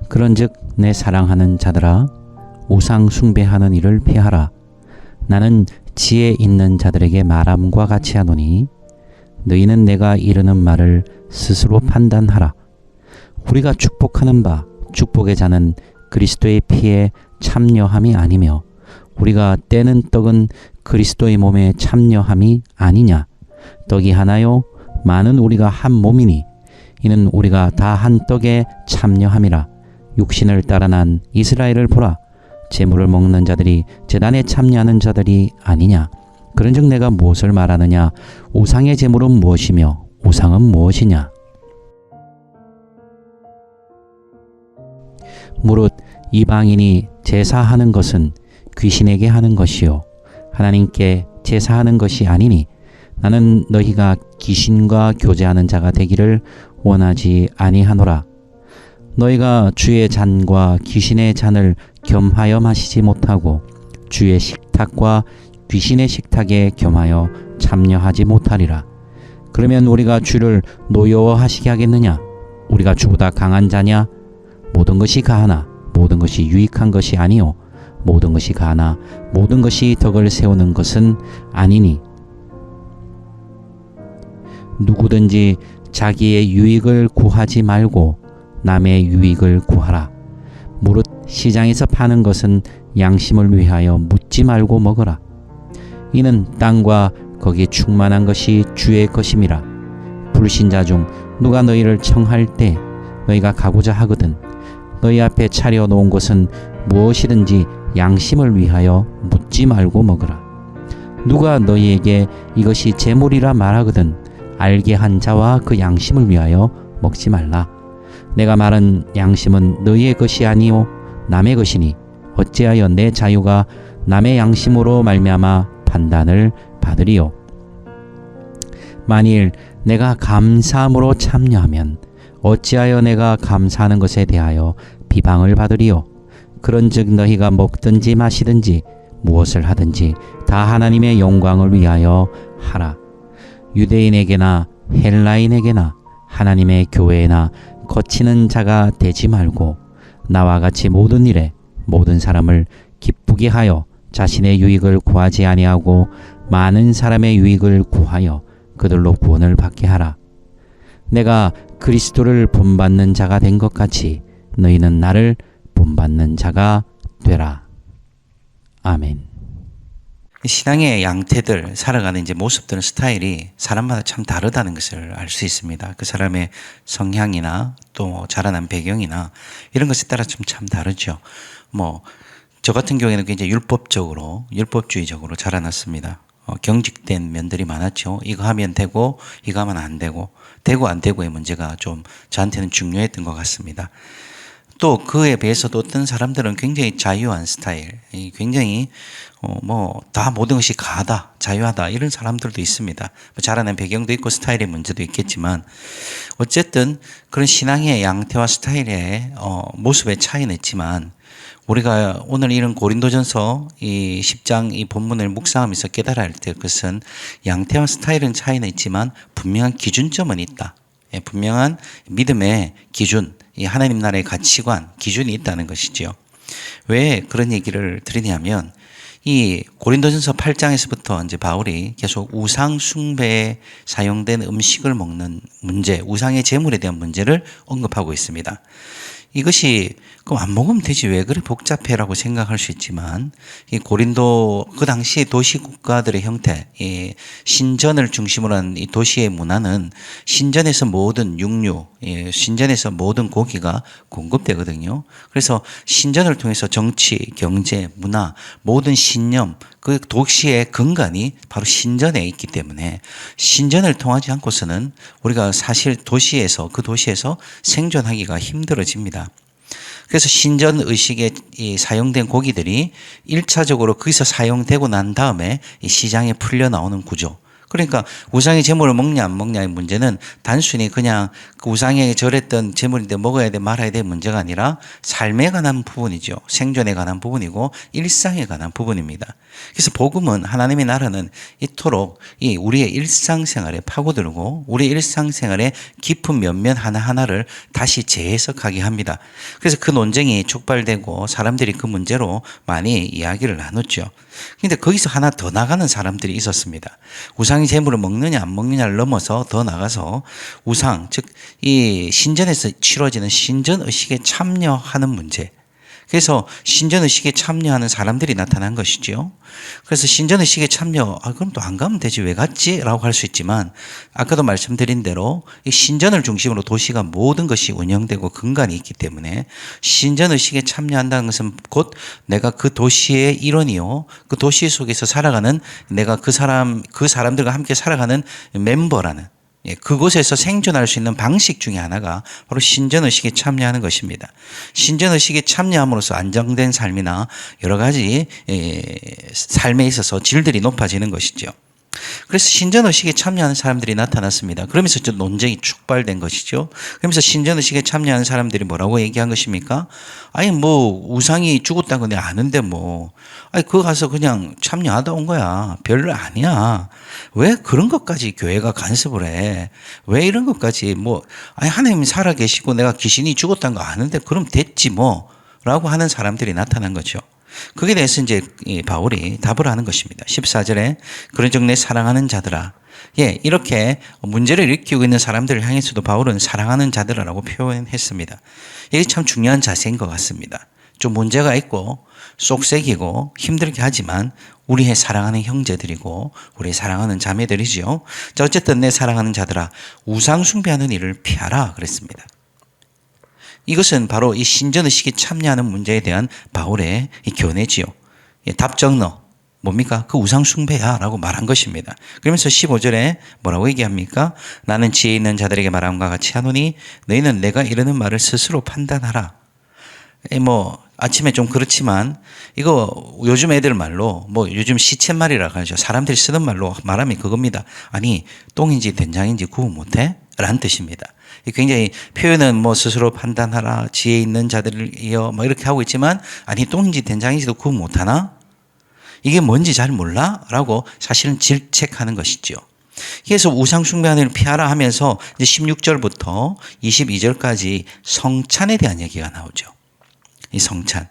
그런즉 내 사랑하는 자들아 우상 숭배하는 일을 피하라. 나는 지혜 있는 자들에게 말함과 같이 하노니 너희는 내가 이르는 말을 스스로 판단하라. 우리가 축복하는 바 축복의 자는 그리스도의 피에 참여함이 아니며 우리가 떼는 떡은 그리스도의 몸에 참여함이 아니냐. 떡이 하나요 많은 우리가 한 몸이니 이는 우리가 다 한 떡에 참여함이라. 육신을 따라 난 이스라엘을 보라. 제물을 먹는 자들이 제단에 참여하는 자들이 아니냐. 그런즉 내가 무엇을 말하느냐. 우상의 제물은 무엇이며 우상은 무엇이냐. 무릇 이방인이 제사하는 것은 귀신에게 하는 것이요 하나님께 제사하는 것이 아니니 나는 너희가 귀신과 교제하는 자가 되기를 원하지 아니하노라. 너희가 주의 잔과 귀신의 잔을 겸하여 마시지 못하고 주의 식탁과 귀신의 식탁에 겸하여 참여하지 못하리라. 그러면 우리가 주를 노여워하시게 하겠느냐? 우리가 주보다 강한 자냐? 모든 것이 가하나 모든 것이 유익한 것이 아니요 모든 것이 가하나 모든 것이 덕을 세우는 것은 아니니 누구든지 자기의 유익을 구하지 말고 남의 유익을 구하라. 무릇 시장에서 파는 것은 양심을 위하여 묻지 말고 먹어라. 이는 땅과 거기 충만한 것이 주의 것임이라. 불신자 중 누가 너희를 청할 때 너희가 가고자 하거든 너희 앞에 차려놓은 것은 무엇이든지 양심을 위하여 묻지 말고 먹으라. 누가 너희에게 이것이 제물이라 말하거든 알게 한 자와 그 양심을 위하여 먹지 말라. 내가 말한 양심은 너희의 것이 아니요 남의 것이니 어찌하여 내 자유가 남의 양심으로 말미암아 판단을 받으리요. 만일 내가 감사함으로 참여하면 어찌하여 내가 감사하는 것에 대하여 비방을 받으리요. 그런즉 너희가 먹든지 마시든지 무엇을 하든지 다 하나님의 영광을 위하여 하라. 유대인에게나 헬라인에게나 하나님의 교회에나 거치는 자가 되지 말고 나와 같이 모든 일에 모든 사람을 기쁘게 하여 자신의 유익을 구하지 아니하고 많은 사람의 유익을 구하여 그들로 구원을 받게 하라. 내가 그리스도를 본받는 자가 된 것 같이 너희는 나를 본받는 자가 되라. 아멘. 신앙의 양태들, 살아가는 이제 모습들은 스타일이 사람마다 참 다르다는 것을 알 수 있습니다. 그 사람의 성향이나 또 자라난 배경이나 이런 것에 따라 참 다르죠. 저 같은 경우에는 굉장히 율법주의적으로 자라났습니다. 경직된 면들이 많았죠. 이거 하면 되고, 이거 하면 안 되고 안 되고의 문제가 좀 저한테는 중요했던 것 같습니다. 또 그에 비해서도 어떤 사람들은 굉장히 자유한 스타일, 굉장히 다 모든 것이 가하다, 자유하다 이런 사람들도 있습니다. 자라난 배경도 있고 스타일의 문제도 있겠지만 어쨌든 그런 신앙의 양태와 스타일의 모습의 차이는 있지만 우리가 오늘 이런 고린도전서 이 10장 이 본문을 묵상하면서 깨달아야 할 것은 양태와 스타일은 차이는 있지만 분명한 기준점은 있다. 분명한 믿음의 기준, 이 하나님 나라의 가치관, 기준이 있다는 것이죠. 왜 그런 얘기를 드리냐면 이 고린도전서 8장에서부터 이제 바울이 계속 우상 숭배에 사용된 음식을 먹는 문제, 우상의 제물에 대한 문제를 언급하고 있습니다. 이것이 그럼 안 먹으면 되지 왜 그래 복잡해라고 생각할 수 있지만 이 고린도 그 당시 도시 국가들의 형태, 이 신전을 중심으로 한 이 도시의 문화는 신전에서 모든 육류, 신전에서 모든 고기가 공급되거든요. 그래서 신전을 통해서 정치, 경제, 문화, 모든 신념, 그 도시의 근간이 바로 신전에 있기 때문에 신전을 통하지 않고서는 우리가 사실 그 도시에서 생존하기가 힘들어집니다. 그래서 신전 의식에 사용된 고기들이 1차적으로 거기서 사용되고 난 다음에 이 시장에 풀려 나오는 구조. 그러니까 우상의 제물을 먹냐 안 먹냐의 문제는 단순히 그냥 그 우상에게 절했던 제물인데 먹어야 돼 말아야 돼 문제가 아니라 삶에 관한 부분이죠. 생존에 관한 부분이고 일상에 관한 부분입니다. 그래서 복음은 하나님의 나라는 이토록 이 우리의 일상생활에 파고들고 우리의 일상생활의 깊은 면면 하나하나를 다시 재해석하게 합니다. 그래서 그 논쟁이 촉발되고 사람들이 그 문제로 많이 이야기를 나눴죠. 그런데 거기서 하나 더 나가는 사람들이 있었습니다. 우상의 제물을 먹느냐 안 먹느냐를 넘어서 더 나가서 우상, 즉 이 신전에서 치러지는 신전의식에 참여하는 문제. 그래서 신전의식에 참여하는 사람들이 나타난 것이죠. 그래서 신전의식에 참여, 그럼 또 안 가면 되지 왜 갔지? 라고 할 수 있지만 아까도 말씀드린 대로 이 신전을 중심으로 도시가 모든 것이 운영되고 근간이 있기 때문에 신전의식에 참여한다는 것은 곧 내가 그 도시의 일원이요. 그 도시 속에서 살아가는 내가 그 사람들과 함께 살아가는 멤버라는 그곳에서 생존할 수 있는 방식 중에 하나가 바로 신전의식에 참여하는 것입니다. 신전의식에 참여함으로써 안정된 삶이나 여러 가지 삶에 있어서 질들이 높아지는 것이죠. 그래서 신전의식에 참여하는 사람들이 나타났습니다. 그러면서 좀 논쟁이 촉발된 것이죠. 그러면서 신전의식에 참여하는 사람들이 뭐라고 얘기한 것입니까? 아니 뭐 우상이 죽었다는 거 내가 아는데 뭐 아니 그거 가서 그냥 참여하다 온 거야. 별로 아니야. 왜 그런 것까지 교회가 간섭을 해? 왜 이런 것까지 뭐 아니 하나님이 살아 계시고 내가 귀신이 죽었다는 거 아는데 그럼 됐지 뭐 라고 하는 사람들이 나타난 거죠. 거기에 대해서 이제 바울이 답을 하는 것입니다. 14절에 그런즉 내 사랑하는 자들아. 이렇게 문제를 일으키고 있는 사람들을 향해서도 바울은 사랑하는 자들아라고 표현했습니다. 이게 참 중요한 자세인 것 같습니다. 좀 문제가 있고 쏙색이고 힘들게 하지만 우리의 사랑하는 형제들이고 우리의 사랑하는 자매들이죠. 자, 어쨌든 내 사랑하는 자들아 우상 숭배하는 일을 피하라 그랬습니다. 이것은 바로 이 신전의식에 참여하는 문제에 대한 바울의 이 견해지요. 답정너 뭡니까? 그 우상 숭배야 라고 말한 것입니다. 그러면서 15절에 뭐라고 얘기합니까? 나는 지혜 있는 자들에게 말함과 같이 하노니 너희는 내가 이르는 말을 스스로 판단하라. 뭐 아침에 좀 그렇지만 이거 요즘 애들 말로 뭐 요즘 시쳇말이라고 하죠. 사람들이 쓰는 말로 말하면 그겁니다. 아니 똥인지 된장인지 구분 못해? 라는 뜻입니다. 굉장히 표현은 뭐 스스로 판단하라 지혜 있는 자들이여 뭐 이렇게 하고 있지만 아니 똥인지 된장인지도 구분 못하나? 이게 뭔지 잘 몰라? 라고 사실은 질책하는 것이죠. 그래서 우상 숭배하는 일을 피하라 하면서 이제 16절부터 22절까지 성찬에 대한 얘기가 나오죠. 이 성찬.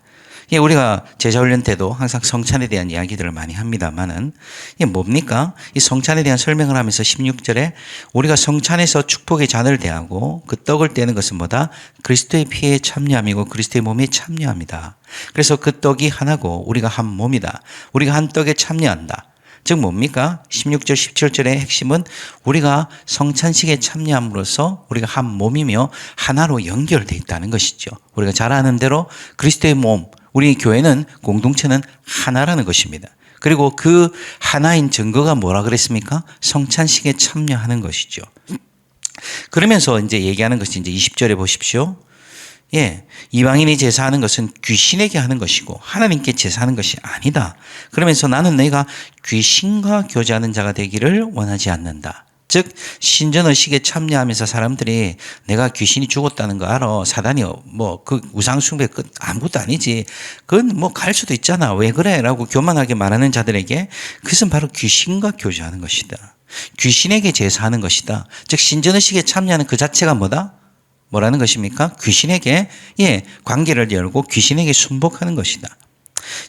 우리가 제자훈련 때도 항상 성찬에 대한 이야기들을 많이 합니다만은 이게 뭡니까? 이 성찬에 대한 설명을 하면서 16절에 우리가 성찬에서 축복의 잔을 대하고 그 떡을 떼는 것은 뭐다? 그리스도의 피에 참여함이고 그리스도의 몸에 참여합니다. 그래서 그 떡이 하나고 우리가 한 몸이다. 우리가 한 떡에 참여한다. 즉 뭡니까? 16절 17절의 핵심은 우리가 성찬식에 참여함으로써 우리가 한 몸이며 하나로 연결되어 있다는 것이죠. 우리가 잘 아는 대로 그리스도의 몸, 우리 교회는 공동체는 하나라는 것입니다. 그리고 그 하나인 증거가 뭐라 그랬습니까? 성찬식에 참여하는 것이죠. 그러면서 이제 얘기하는 것이 이제 20절에 보십시오. 이방인이 제사하는 것은 귀신에게 하는 것이고 하나님께 제사하는 것이 아니다. 그러면서 나는 너희가 귀신과 교제하는 자가 되기를 원하지 않는다. 즉 신전의식에 참여하면서 사람들이 내가 귀신이 죽었다는 거 알아. 사단이 뭐 그 우상숭배 끝 아무것도 아니지. 그건 뭐 갈 수도 있잖아. 왜 그래? 라고 교만하게 말하는 자들에게 그것은 바로 귀신과 교제하는 것이다. 귀신에게 제사하는 것이다. 즉 신전의식에 참여하는 그 자체가 뭐다? 뭐라는 것입니까? 귀신에게 관계를 열고 귀신에게 순복하는 것이다.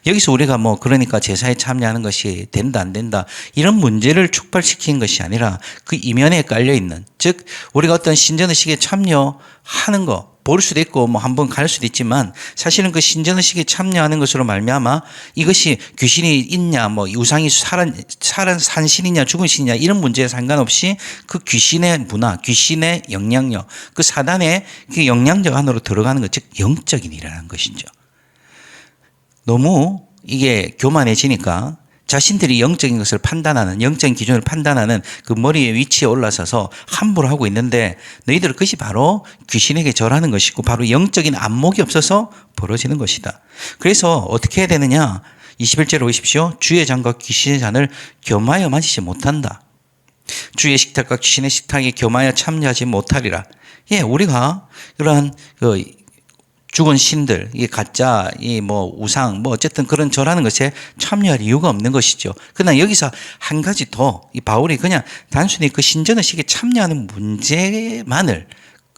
여기서 우리가 뭐 그러니까 제사에 참여하는 것이 된다 안 된다 이런 문제를 촉발시키는 것이 아니라 그 이면에 깔려있는 즉 우리가 어떤 신전의식에 참여하는 거 볼 수도 있고 뭐 한번 갈 수도 있지만 사실은 그 신전의식에 참여하는 것으로 말미암아 이것이 귀신이 있냐 뭐 우상이 산 신이냐 죽은 신이냐 이런 문제에 상관없이 그 귀신의 문화 귀신의 영향력 그 사단의 그 영향력 안으로 들어가는 것 즉 영적인 일이라는 것이죠. 너무 이게 교만해지니까 자신들이 영적인 것을 판단하는 영적인 기준을 판단하는 그 머리의 위치에 올라서서 함부로 하고 있는데 너희들 그것이 바로 귀신에게 절하는 것이고 바로 영적인 안목이 없어서 벌어지는 것이다. 그래서 어떻게 해야 되느냐 21절에 보십시오. 주의 잔과 귀신의 잔을 겸하여 마시지 못한다. 주의 식탁과 귀신의 식탁에 겸하여 참여하지 못하리라. 예, 우리가 그러한 죽은 신들, 이 가짜, 이 뭐 우상, 뭐 어쨌든 그런 절하는 것에 참여할 이유가 없는 것이죠. 그러나 여기서 한 가지 더, 이 바울이 그냥 단순히 그 신전의식에 참여하는 문제만을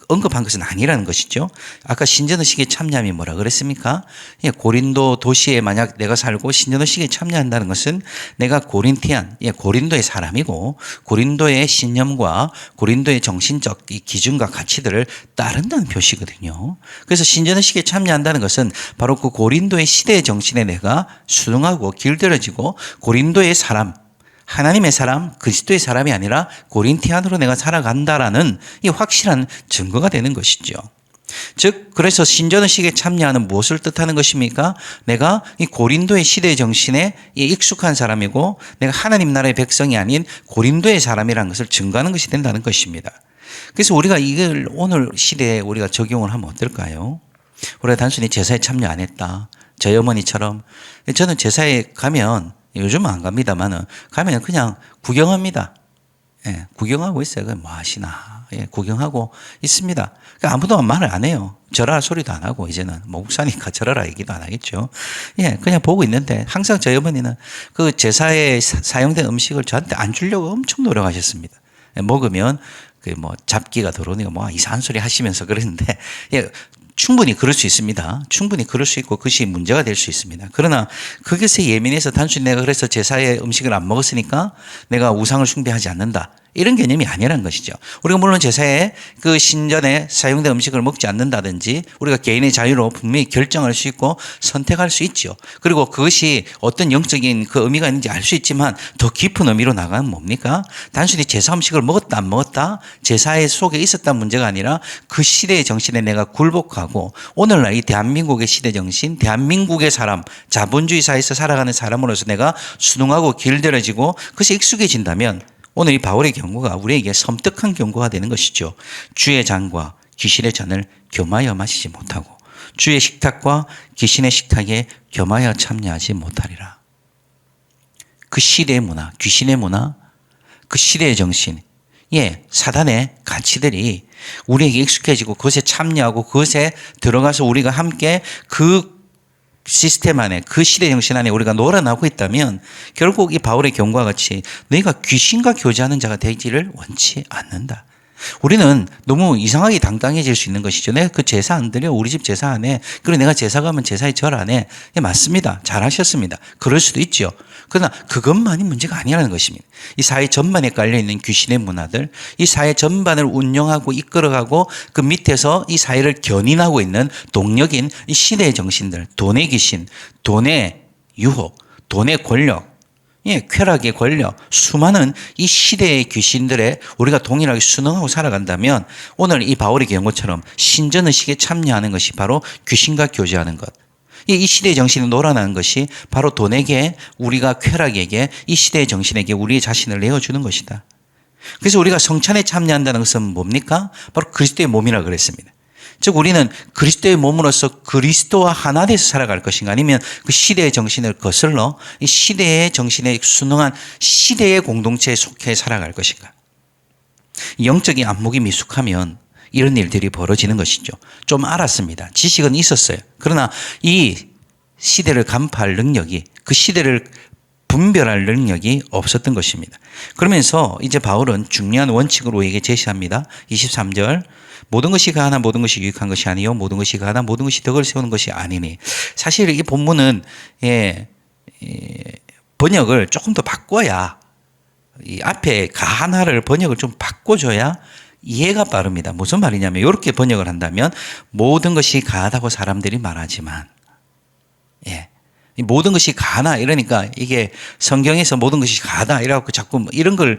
언급한 것은 아니라는 것이죠. 아까 신전의식에 참여하면 뭐라 그랬습니까? 예, 고린도 도시에 만약 내가 살고 신전의식에 참여한다는 것은 내가 고린티안, 예, 고린도의 사람이고 고린도의 신념과 고린도의 정신적 이 기준과 가치들을 따른다는 표시거든요. 그래서 신전의식에 참여한다는 것은 바로 그 고린도의 시대의 정신에 내가 순응하고 길들여지고 고린도의 사람, 하나님의 사람, 그리스도의 사람이 아니라 고린티안으로 내가 살아간다라는 이 확실한 증거가 되는 것이죠. 즉, 그래서 신전의식에 참여하는 무엇을 뜻하는 것입니까? 내가 이 고린도의 시대의 정신에 익숙한 사람이고 내가 하나님 나라의 백성이 아닌 고린도의 사람이라는 것을 증거하는 것이 된다는 것입니다. 그래서 우리가 이걸 오늘 시대에 우리가 적용을 하면 어떨까요? 우리가 단순히 제사에 참여 안 했다. 저희 어머니처럼 저는 제사에 가면 요즘은 안 갑니다만은 가면 그냥 구경합니다. 예, 구경하고 있어요. 뭐 하시나. 예, 구경하고 있습니다. 그러니까 아무도 말을 안 해요. 절하라 소리도 안 하고 이제는 목사니까 절하라 얘기도 안 하겠죠. 예, 그냥 보고 있는데 항상 저희 어머니는 그 제사에 사용된 음식을 저한테 안 주려고 엄청 노력하셨습니다. 예, 먹으면 그 뭐 잡기가 들어오니까 뭐 이상한 소리 하시면서 그랬는데 예, 충분히 그럴 수 있습니다. 충분히 그럴 수 있고 그것이 문제가 될 수 있습니다. 그러나 그것에 예민해서 단순히 내가 그래서 제사의 음식을 안 먹었으니까 내가 우상을 숭배하지 않는다. 이런 개념이 아니라는 것이죠. 우리가 물론 제사에 그 신전에 사용된 음식을 먹지 않는다든지 우리가 개인의 자유로 분명히 결정할 수 있고 선택할 수 있죠. 그리고 그것이 어떤 영적인 그 의미가 있는지 알 수 있지만 더 깊은 의미로 나가면 뭡니까? 단순히 제사 음식을 먹었다 안 먹었다 제사의 속에 있었다는 문제가 아니라 그 시대의 정신에 내가 굴복하고 오늘날 이 대한민국의 시대 정신, 대한민국의 사람, 자본주의 사회에서 살아가는 사람으로서 내가 순응하고 길들여지고 그것이 익숙해진다면 오늘 이 바울의 경고가 우리에게 섬뜩한 경고가 되는 것이죠. 주의 잔과 귀신의 잔을 겸하여 마시지 못하고 주의 식탁과 귀신의 식탁에 겸하여 참여하지 못하리라. 그 시대의 문화, 귀신의 문화, 그 시대의 정신, 예, 사단의 가치들이 우리에게 익숙해지고 그것에 참여하고 그것에 들어가서 우리가 함께 그 시스템 안에 그 시대 정신 안에 우리가 놀아나고 있다면 결국 이 바울의 경고와 같이 너희가 귀신과 교제하는 자가 되기를 원치 않는다. 우리는 너무 이상하게 당당해질 수 있는 것이죠. 내가 그 제사 안 드려. 우리 집 제사 안 해. 그리고 내가 제사 가면 제사에 절 안 해. 예, 맞습니다. 잘하셨습니다. 그럴 수도 있죠. 그러나 그것만이 문제가 아니라는 것입니다. 이 사회 전반에 깔려있는 귀신의 문화들, 이 사회 전반을 운영하고 이끌어가고 그 밑에서 이 사회를 견인하고 있는 동력인 이 시대의 정신들, 돈의 귀신, 돈의 유혹, 돈의 권력, 예, 쾌락의 권력, 수많은 이 시대의 귀신들에 우리가 동일하게 순응하고 살아간다면 오늘 이 바울의 경고처럼 신전의식에 참여하는 것이 바로 귀신과 교제하는 것. 이 시대의 정신에 놀아나는 것이 바로 돈에게 우리가 쾌락에게 이 시대의 정신에게 우리의 자신을 내어주는 것이다. 그래서 우리가 성찬에 참여한다는 것은 뭡니까? 바로 그리스도의 몸이라고 그랬습니다. 즉 우리는 그리스도의 몸으로서 그리스도와 하나 돼서 살아갈 것인가 아니면 그 시대의 정신을 거슬러 이 시대의 정신에 순응한 시대의 공동체에 속해 살아갈 것인가. 영적인 안목이 미숙하면 이런 일들이 벌어지는 것이죠. 좀 알았습니다. 지식은 있었어요. 그러나 이 시대를 간파할 능력이 그 시대를 분별할 능력이 없었던 것입니다. 그러면서 이제 바울은 중요한 원칙을 우리에게 제시합니다. 23절 모든 것이 가하나 모든 것이 유익한 것이 아니요 모든 것이 가하나 모든 것이 덕을 세우는 것이 아니니. 사실 이 본문은 번역을 조금 더 바꿔야 이 앞에 가하나를 번역을 좀 바꿔줘야 이해가 빠릅니다. 무슨 말이냐면 이렇게 번역을 한다면 모든 것이 가하다고 사람들이 말하지만 모든 것이 가하나 이러니까 이게 성경에서 모든 것이 가하다 이래갖고 자꾸 이런 걸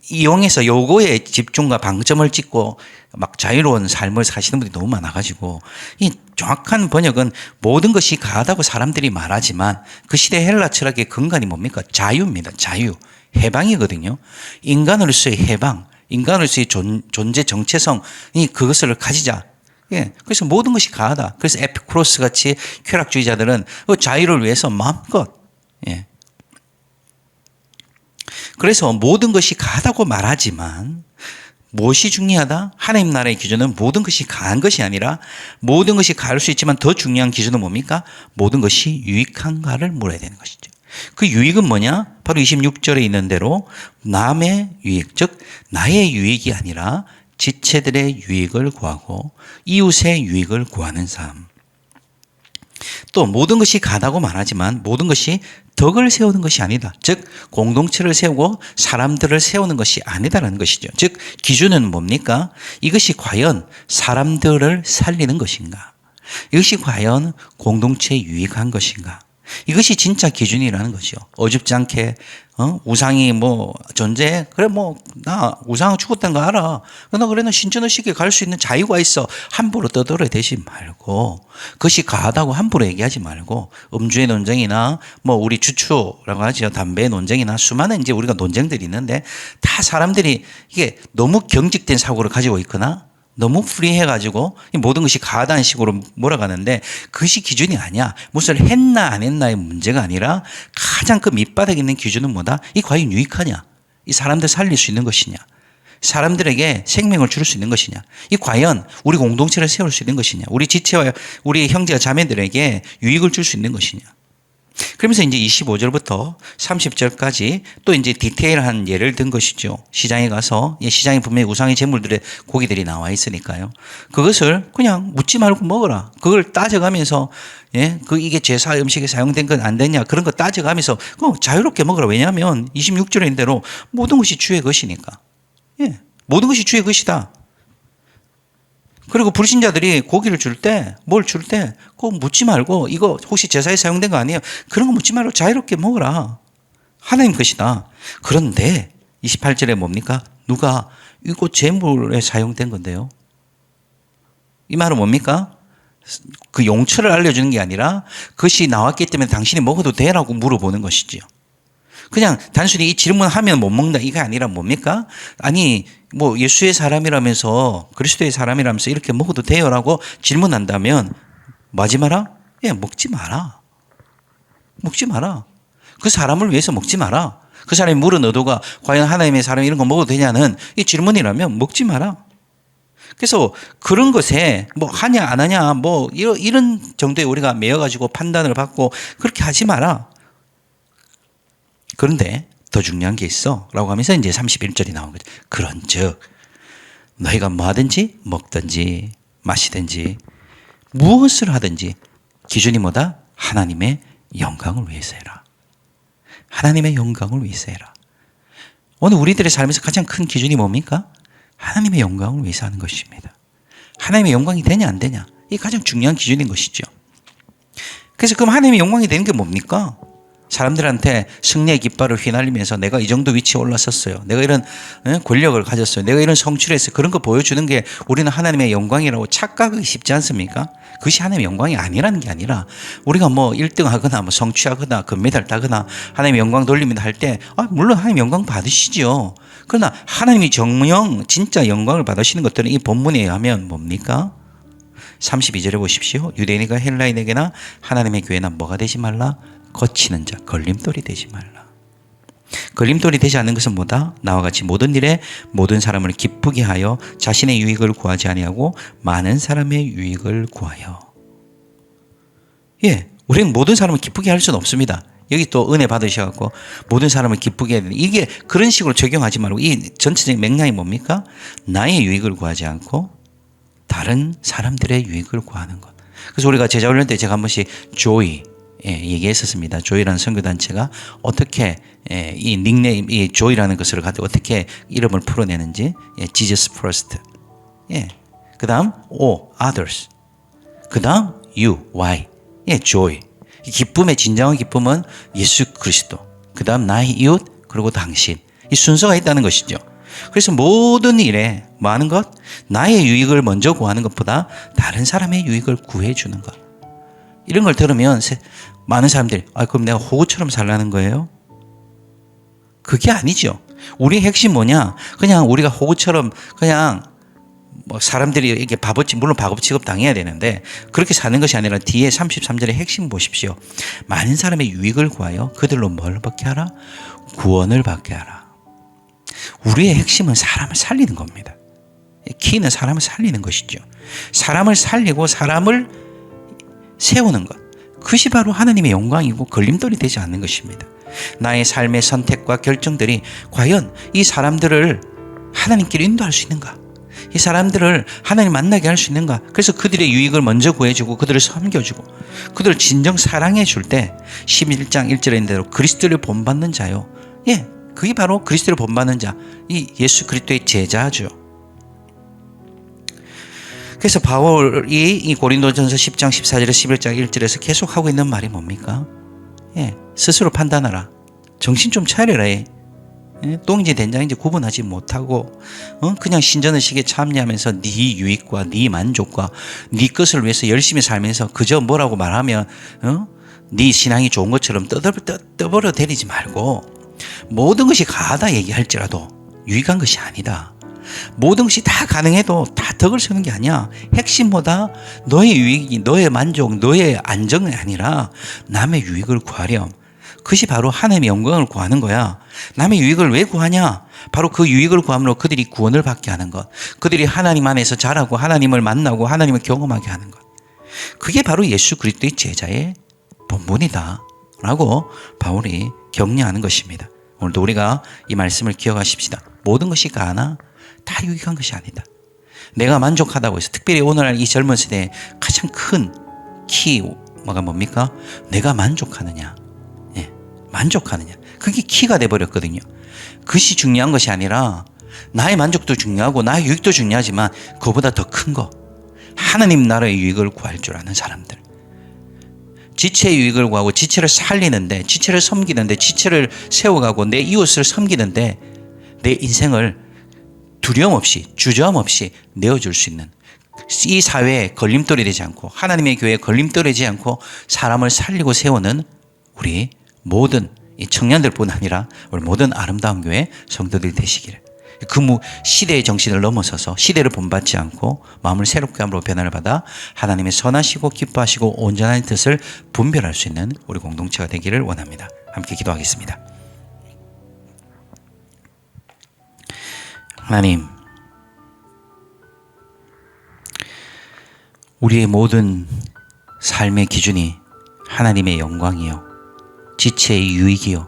이용해서 요거에 집중과 방점을 찍고 막 자유로운 삶을 사시는 분들이 너무 많아가지고 이 정확한 번역은 모든 것이 가하다고 사람들이 말하지만 그 시대 헬라 철학의 근간이 뭡니까? 자유입니다. 자유. 해방이거든요. 인간으로서의 해방, 인간으로서의 존재 정체성이 그것을 가지자. 예, 그래서 모든 것이 가하다. 그래서 에피쿠로스 같이 쾌락주의자들은 그 자유를 위해서 마음껏 그래서 모든 것이 가하다고 말하지만 무엇이 중요하다? 하나님 나라의 기준은 모든 것이 가한 것이 아니라 모든 것이 가할 수 있지만 더 중요한 기준은 뭡니까? 모든 것이 유익한가를 물어야 되는 것이죠. 그 유익은 뭐냐? 바로 26절에 있는 대로 남의 유익, 즉 나의 유익이 아니라 지체들의 유익을 구하고 이웃의 유익을 구하는 삶. 또 모든 것이 가다고 말하지만 모든 것이 덕을 세우는 것이 아니다. 즉 공동체를 세우고 사람들을 세우는 것이 아니다라는 것이죠. 즉 기준은 뭡니까? 이것이 과연 사람들을 살리는 것인가? 이것이 과연 공동체에 유익한 것인가? 이것이 진짜 기준이라는 거죠. 어줍지 않게 우상이 뭐 존재해? 그래 뭐 나 우상 죽었다는 거 알아. 나 그래 나 신천의식에 갈 수 있는 자유가 있어. 함부로 떠들어대지 말고 그것이 가하다고 함부로 얘기하지 말고 음주의 논쟁이나 뭐 우리 주추라고 하죠. 담배의 논쟁이나 수많은 이제 우리가 논쟁들이 있는데 다 사람들이 이게 너무 경직된 사고를 가지고 있거나 너무 프리해가지고 모든 것이 가하다는 식으로 몰아가는데 그것이 기준이 아니야. 무엇을 했나 안 했나의 문제가 아니라 가장 그 밑바닥에 있는 기준은 뭐다? 이 과연 유익하냐? 이 사람들 살릴 수 있는 것이냐? 사람들에게 생명을 줄 수 있는 것이냐? 이 과연 우리 공동체를 세울 수 있는 것이냐? 우리 지체와 우리 형제와 자매들에게 유익을 줄 수 있는 것이냐? 그러면서 이제 25절부터 30절까지 또 이제 디테일한 예를 든 것이죠. 시장에 가서 시장에 분명히 우상의 제물들의 고기들이 나와 있으니까요. 그것을 그냥 묻지 말고 먹어라. 그걸 따져가면서 이게 제사 음식에 사용된 건 안 되냐 그런 거 따져가면서 자유롭게 먹어라. 왜냐하면 26절인 대로 모든 것이 주의 것이니까. 모든 것이 주의 것이다. 그리고 불신자들이 고기를 줄 때, 뭘 줄 때, 꼭 묻지 말고, 이거 혹시 제사에 사용된 거 아니에요? 그런 거 묻지 말고 자유롭게 먹어라. 하나님 것이다. 그런데 28절에 뭡니까? 누가 이거 제물에 사용된 건데요. 이 말은 뭡니까? 그 용처를 알려주는 게 아니라 그것이 나왔기 때문에 당신이 먹어도 돼라고 물어보는 것이지요. 그냥 단순히 이 질문하면 못 먹는다 이게 아니라 뭡니까? 아니 뭐 예수의 사람이라면서 그리스도의 사람이라면서 이렇게 먹어도 돼요라고 질문한다면 뭐하지 마라? 먹지 마라. 먹지 마라. 그 사람을 위해서 먹지 마라. 그 사람이 물은 의도가 과연 하나님의 사람이 이런 거 먹어도 되냐는 이 질문이라면 먹지 마라. 그래서 그런 것에 뭐 하냐 안 하냐 뭐 이런 정도에 우리가 매여가지고 판단을 받고 그렇게 하지 마라. 그런데 더 중요한 게 있어 라고 하면서 이제 31절이 나온 거죠. 그런즉 너희가 뭐 하든지 먹든지 마시든지 무엇을 하든지 기준이 뭐다? 하나님의 영광을 위해서 해라. 하나님의 영광을 위해서 해라. 오늘 우리들의 삶에서 가장 큰 기준이 뭡니까? 하나님의 영광을 위해서 하는 것입니다. 하나님의 영광이 되냐 안 되냐 이게 가장 중요한 기준인 것이죠. 그래서 그럼 하나님의 영광이 되는 게 뭡니까? 사람들한테 승리의 깃발을 휘날리면서 내가 이 정도 위치에 올라섰어요. 내가 이런 권력을 가졌어요. 내가 이런 성취를 했어요. 그런 거 보여주는 게 우리는 하나님의 영광이라고 착각하기 쉽지 않습니까? 그것이 하나님의 영광이 아니라는 게 아니라 우리가 뭐 1등 하거나 뭐 성취하거나 금메달 따거나 하나님의 영광 돌립니다 할 때 물론 하나님 영광 받으시죠. 그러나 하나님이 정령 진짜 영광을 받으시는 것들은 이 본문에 의하면 뭡니까? 32절에 보십시오. 유대인이가 헬라인에게나 하나님의 교회나 뭐가 되지 말라? 거치는 자, 걸림돌이 되지 말라. 걸림돌이 되지 않는 것은 뭐다? 나와 같이 모든 일에 모든 사람을 기쁘게 하여 자신의 유익을 구하지 아니하고 많은 사람의 유익을 구하여. 우리는 모든 사람을 기쁘게 할 수는 없습니다. 여기 또 은혜 받으셔갖고 모든 사람을 기쁘게 해야 되는 이게 그런 식으로 적용하지 말고 이 전체적인 맥락이 뭡니까? 나의 유익을 구하지 않고 다른 사람들의 유익을 구하는 것. 그래서 우리가 제자훈련 때 제가 한 번씩 조이 얘기했었습니다. 조이라는 선교단체가 어떻게 이 닉네임, 이 조이라는 것을 가지고 어떻게 이름을 풀어내는지 Jesus first. 그 다음 O, others. 그 다음 you, why. joy. 기쁨의 진정한 기쁨은 예수 그리스도. 그 다음 나의 이웃, 그리고 당신. 이 순서가 있다는 것이죠. 그래서 모든 일에 뭐 하는 것? 나의 유익을 먼저 구하는 것보다 다른 사람의 유익을 구해주는 것. 이런 걸 들으면 많은 사람들이 그럼 내가 호구처럼 살라는 거예요? 그게 아니죠. 우리의 핵심 뭐냐? 그냥 우리가 호구처럼 그냥 뭐 사람들이 이게 물론 바보 취급 당해야 되는데 그렇게 사는 것이 아니라 뒤에 33절의 핵심 보십시오. 많은 사람의 유익을 구하여 그들로 뭘 받게 하라? 구원을 받게 하라. 우리의 핵심은 사람을 살리는 겁니다. 키는 사람을 살리는 것이죠. 사람을 살리고 사람을 세우는 것. 그것이 바로 하나님의 영광이고 걸림돌이 되지 않는 것입니다. 나의 삶의 선택과 결정들이 과연 이 사람들을 하나님께로 인도할 수 있는가? 이 사람들을 하나님 만나게 할 수 있는가? 그래서 그들의 유익을 먼저 구해주고 그들을 섬겨주고 그들을 진정 사랑해 줄 때 11장 1절에 있는 대로 그리스도를 본받는 자요. 예, 그게 바로 그리스도를 본받는 자, 이 예수 그리스도의 제자죠. 그래서 바울이 이 고린도전서 10장 14절에 11장 1절에서 계속 하고 있는 말이 뭡니까? 예, 스스로 판단하라. 정신 좀 차려라. 예. 똥인지 된장인지 구분하지 못하고 그냥 신전의식에 참여하면서 네 유익과 네 만족과 네 것을 위해서 열심히 살면서 그저 뭐라고 말하면 네 신앙이 좋은 것처럼 떠벌어 대리지 말고 모든 것이 가하다 얘기할지라도 유익한 것이 아니다. 모든 것이 다 가능해도 다 덕을 세우는 게 아니야. 핵심보다 너의 유익이 너의 만족 너의 안정이 아니라 남의 유익을 구하렴. 그것이 바로 하나님의 영광을 구하는 거야. 남의 유익을 왜 구하냐? 바로 그 유익을 구함으로 그들이 구원을 받게 하는 것. 그들이 하나님 안에서 자라고 하나님을 만나고 하나님을 경험하게 하는 것. 그게 바로 예수 그리스도의 제자의 본분이다 라고 바울이 격려하는 것입니다. 오늘도 우리가 이 말씀을 기억하십시다. 모든 것이 가나 다 유익한 것이 아니다. 내가 만족하다고 해서 특별히 오늘날 이 젊은 세대의 가장 큰 키가 뭡니까? 내가 만족하느냐. 만족하느냐. 그게 키가 돼버렸거든요. 그것이 중요한 것이 아니라 나의 만족도 중요하고 나의 유익도 중요하지만 그보다 더 큰 거. 하나님 나라의 유익을 구할 줄 아는 사람들. 지체의 유익을 구하고 지체를 살리는데 지체를 섬기는데 지체를 세워가고 내 이웃을 섬기는데 내 인생을 두려움 없이 주저함 없이 내어줄 수 있는 이 사회에 걸림돌이 되지 않고 하나님의 교회에 걸림돌이 되지 않고 사람을 살리고 세우는 우리 모든 이 청년들뿐 아니라 우리 모든 아름다운 교회 성도들이 되시기를 그 시대의 정신을 넘어서서 시대를 본받지 않고 마음을 새롭게 함으로 변화를 받아 하나님의 선하시고 기뻐하시고 온전한 뜻을 분별할 수 있는 우리 공동체가 되기를 원합니다. 함께 기도하겠습니다. 하나님, 우리의 모든 삶의 기준이 하나님의 영광이요 지체의 유익이요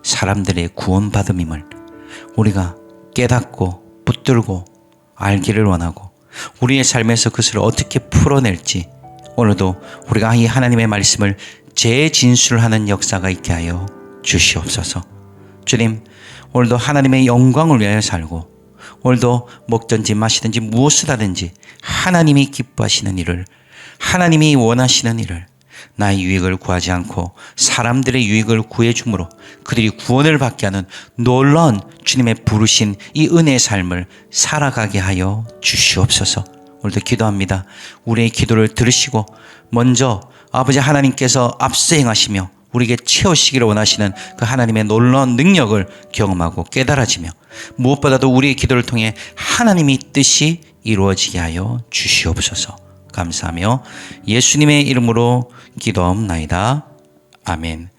사람들의 구원받음임을 우리가 깨닫고 붙들고 알기를 원하고 우리의 삶에서 그것을 어떻게 풀어낼지 오늘도 우리가 이 하나님의 말씀을 재진술하는 역사가 있게 하여 주시옵소서. 주님, 오늘도 하나님의 영광을 위하여 살고 오늘도 먹든지 마시든지 무엇을 하든지 하나님이 기뻐하시는 일을 하나님이 원하시는 일을 나의 유익을 구하지 않고 사람들의 유익을 구해 주므로 그들이 구원을 받게 하는 놀라운 주님의 부르신 이 은혜의 삶을 살아가게 하여 주시옵소서. 오늘도 기도합니다. 우리의 기도를 들으시고 먼저 아버지 하나님께서 앞서 행하시며 우리에게 채우시기를 원하시는 그 하나님의 놀라운 능력을 경험하고 깨달아지며 무엇보다도 우리의 기도를 통해 하나님의 뜻이 이루어지게 하여 주시옵소서. 감사하며 예수님의 이름으로 기도하옵나이다. 아멘.